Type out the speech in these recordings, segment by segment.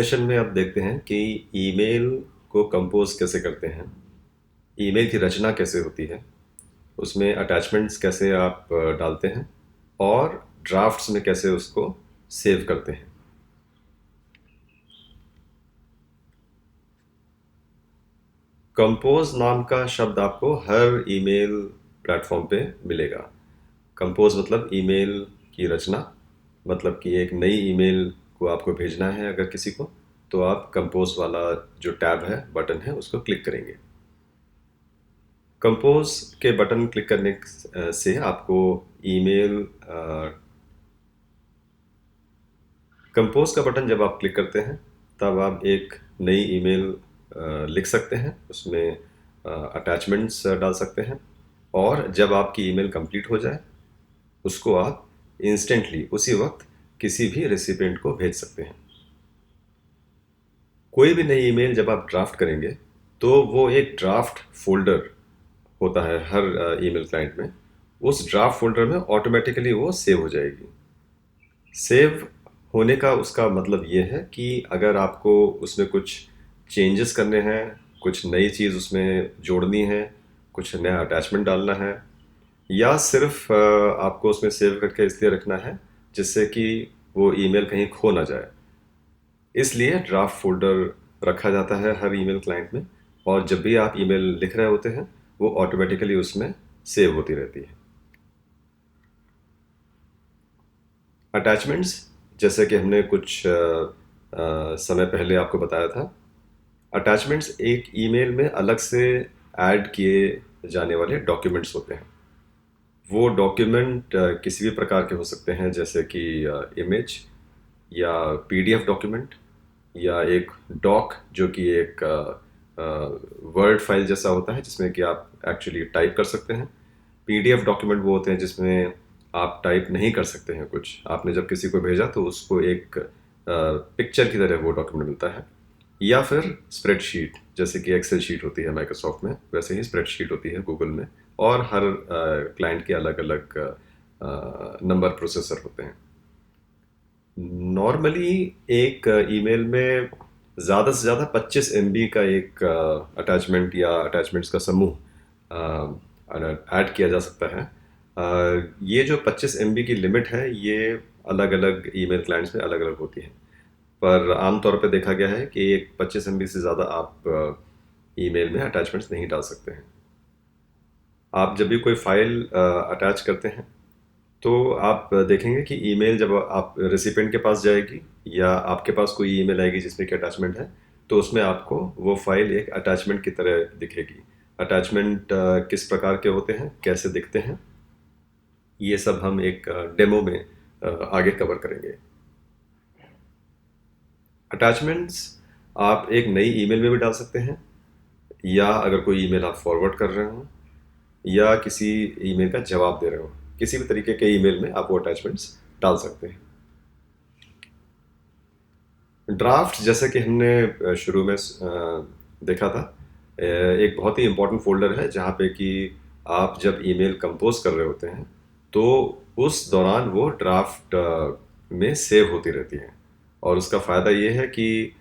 Session में अब देखते हैं कि ईमेल को कंपोज कैसे करते हैं, ईमेल की रचना कैसे होती है, उसमें अटैचमेंट्स कैसे आप डालते हैं और ड्राफ्ट्स में कैसे उसको सेव करते हैं। कंपोज नाम का शब्द आपको हर ईमेल प्लेटफॉर्म पे मिलेगा। कंपोज मतलब ईमेल की रचना, मतलब कि एक नई ईमेल को आपको भेजना है अगर किसी को, तो आप कंपोज वाला जो टैब है, बटन है, उसको क्लिक करेंगे। कंपोज के बटन क्लिक करने से आपको ईमेल कंपोज का बटन जब आप क्लिक करते हैं तब आप एक नई ईमेल लिख सकते हैं, उसमें अटैचमेंट्स डाल सकते हैं और जब आपकी ईमेल कंप्लीट हो जाए उसको आप इंस्टेंटली उसी वक्त किसी भी रेसिपिएंट को भेज सकते हैं। कोई भी नई ईमेल जब आप ड्राफ्ट करेंगे तो वो एक ड्राफ्ट फोल्डर होता है हर ईमेल क्लाइंट में। उस ड्राफ्ट फोल्डर में ऑटोमेटिकली वो सेव हो जाएगी। सेव होने का उसका मतलब ये है कि अगर आपको उसमें कुछ चेंजेस करने हैं, कुछ नई चीज़ उसमें जोड़नी है, कुछ नया अटैचमेंट डालना है, या सिर्फ आपको उसमें सेव करके इसलिए रखना है जिससे कि वो ईमेल कहीं खो ना जाए, इसलिए ड्राफ्ट फोल्डर रखा जाता है हर ईमेल क्लाइंट में। और जब भी आप ईमेल लिख रहे होते हैं वो ऑटोमेटिकली उसमें सेव होती रहती है। अटैचमेंट्स, जैसे कि हमने कुछ समय पहले आपको बताया था, अटैचमेंट्स एक ईमेल में अलग से ऐड किए जाने वाले डॉक्यूमेंट्स होते हैं। वो डॉक्यूमेंट किसी भी प्रकार के हो सकते हैं, जैसे कि इमेज या पीडीएफ डॉक्यूमेंट या एक डॉक जो कि एक वर्ड फाइल जैसा होता है जिसमें कि आप एक्चुअली टाइप कर सकते हैं। पीडीएफ डॉक्यूमेंट वो होते हैं जिसमें आप टाइप नहीं कर सकते हैं कुछ, आपने जब किसी को भेजा तो उसको एक पिक्चर की तरह वो डॉक्यूमेंट मिलता है। या फिर स्प्रेडशीट, जैसे कि एक्सेल शीट होती है माइक्रोसॉफ्ट में, वैसे ही स्प्रेडशीट होती है गूगल में। और हर क्लाइंट के अलग अलग नंबर प्रोसेसर होते हैं। नॉर्मली एक ईमेल में ज़्यादा से ज़्यादा 25 एमबी का एक अटैचमेंट या अटैचमेंट्स का समूह ऐड किया जा सकता है। ये जो 25 एमबी की लिमिट है ये अलग अलग ईमेल क्लाइंट्स में अलग अलग होती है, पर आमतौर पे देखा गया है कि एक 25 एमबी से ज़्यादा आप ईमेल में अटैचमेंट्स नहीं डाल सकते हैं। आप जब भी कोई फाइल अटैच करते हैं तो आप देखेंगे कि ईमेल जब आप रेसिपिएंट के पास जाएगी या आपके पास कोई ईमेल आएगी जिसमें कि अटैचमेंट है, तो उसमें आपको वो फाइल एक अटैचमेंट की तरह दिखेगी। अटैचमेंट किस प्रकार के होते हैं, कैसे दिखते हैं, ये सब हम एक डेमो में आगे कवर करेंगे। अटैचमेंट्स आप एक नई ईमेल में भी डाल सकते हैं, या अगर कोई ईमेल आप फॉरवर्ड कर रहे हो या किसी ईमेल का जवाब दे रहे हो, किसी भी तरीके के ईमेल में आप वो अटैचमेंट्स डाल सकते हैं। ड्राफ्ट, जैसे कि हमने शुरू में देखा था, एक बहुत ही इम्पोर्टेंट फोल्डर है जहाँ पे कि आप जब ईमेल कंपोज कर रहे होते हैं तो उस दौरान वो ड्राफ्ट में सेव होती रहती है। और उसका फ़ायदा ये है कि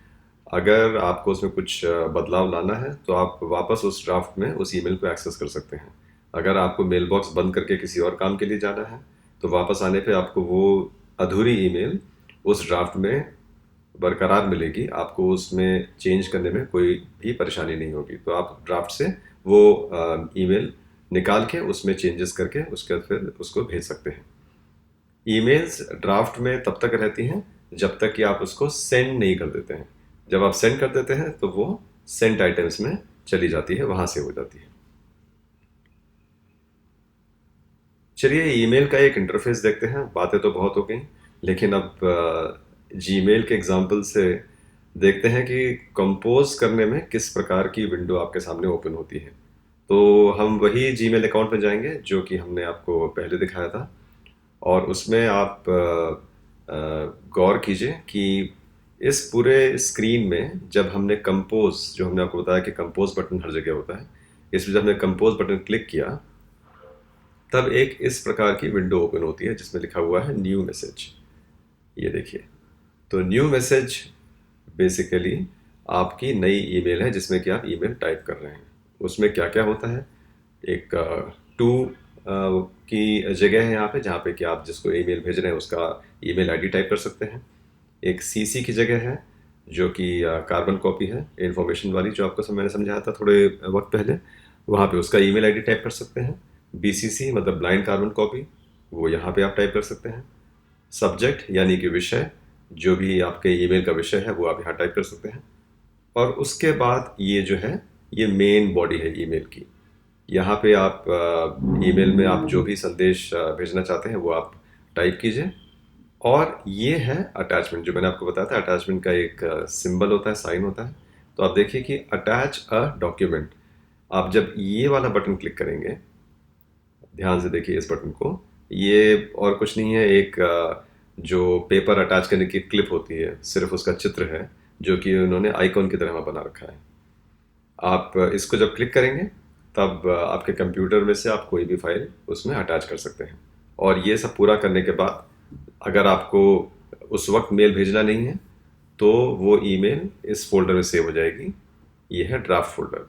अगर आपको उसमें कुछ बदलाव लाना है तो आप वापस उस ड्राफ्ट में उस ईमेल को एक्सेस कर सकते हैं। अगर आपको मेल बॉक्स बंद करके किसी और काम के लिए जाना है तो वापस आने पे आपको वो अधूरी ईमेल उस ड्राफ्ट में बरकरार मिलेगी, आपको उसमें चेंज करने में कोई भी परेशानी नहीं होगी। तो आप ड्राफ्ट से वो ईमेल निकाल के उसमें चेंजेस करके उसके बाद फिर उसको भेज सकते हैं। ईमेल्स ड्राफ्ट में तब तक रहती हैं जब तक कि आप उसको सेंड नहीं कर देते हैं। जब आप सेंड कर देते हैं तो वो सेंट आइटम्स में चली जाती है, वहाँ से हो जाती है। चलिए ईमेल का एक इंटरफेस देखते हैं। बातें तो बहुत हो गई, लेकिन अब जीमेल के एग्जांपल से देखते हैं कि कंपोज करने में किस प्रकार की विंडो आपके सामने ओपन होती है। तो हम वही जीमेल अकाउंट में जाएंगे जो कि हमने आपको पहले दिखाया था, और उसमें आप गौर कीजिए कि इस पूरे स्क्रीन में जब हमने कंपोज, जो हमने आपको बताया कि कंपोज बटन हर जगह होता है, इसमें जब हमने कंपोज बटन क्लिक किया तब एक इस प्रकार की विंडो ओपन होती है जिसमें लिखा हुआ है न्यू मैसेज। ये देखिए, तो न्यू मैसेज बेसिकली आपकी नई ईमेल है जिसमें कि आप ईमेल टाइप कर रहे हैं। उसमें क्या क्या होता है, एक टू की जगह है यहाँ पे जहाँ पे कि आप जिसको ईमेल भेज रहे हैं उसका ईमेल आईडी टाइप कर सकते हैं। एक सीसी की जगह है जो कि कार्बन कॉपी है इन्फॉर्मेशन वाली, जो आपको मैंने समझाया था थोड़े वक्त पहले, वहाँ पे उसका ईमेल आईडी टाइप कर सकते हैं। बीसीसी मतलब ब्लाइंड कार्बन कॉपी, वो यहाँ पे आप टाइप कर सकते हैं। सब्जेक्ट यानी कि विषय, जो भी आपके ईमेल का विषय है वो आप यहाँ टाइप कर सकते हैं। और उसके बाद ये जो है ये मेन बॉडी है ईमेल की। यहाँ पे आप ईमेल में आप जो भी संदेश भेजना चाहते हैं वो आप टाइप कीजिए। और ये है अटैचमेंट, जो मैंने आपको बताया था अटैचमेंट का एक सिंबल होता है, साइन होता है। तो आप देखिए कि अटैच अ डॉक्यूमेंट, आप जब ये वाला बटन क्लिक करेंगे, ध्यान से देखिए इस बटन को, ये और कुछ नहीं है, एक जो पेपर अटैच करने की क्लिप होती है, सिर्फ उसका चित्र है जो कि उन्होंने आइकॉन की तरह बना रखा है। आप इसको जब क्लिक करेंगे तब आपके कंप्यूटर में से आप कोई भी फाइल उसमें अटैच कर सकते हैं। और ये सब पूरा करने के बाद अगर आपको उस वक्त मेल भेजना नहीं है तो वो ईमेल इस फोल्डर में सेव हो जाएगी। ये है ड्राफ्ट फोल्डर।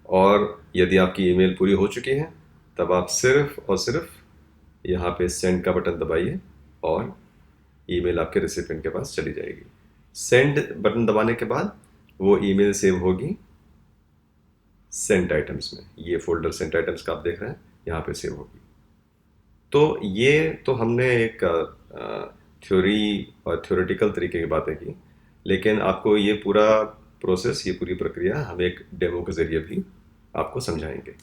और यदि आपकी ईमेल पूरी हो चुकी है तब आप सिर्फ और सिर्फ यहाँ पे सेंड का बटन दबाइए और ईमेल आपके रिसिपिएंट के पास चली जाएगी। सेंड बटन दबाने के बाद वो ईमेल सेव होगी सेंट आइटम्स में। ये फोल्डर सेंट आइटम्स का आप देख रहे हैं, यहाँ पे सेव होगी। तो ये तो हमने एक थ्योरी और थ्योरेटिकल तरीके की बातें की, लेकिन आपको ये पूरा प्रोसेस, ये पूरी प्रक्रिया हम एक डेमो के ज़रिए भी आपको समझाएंगे।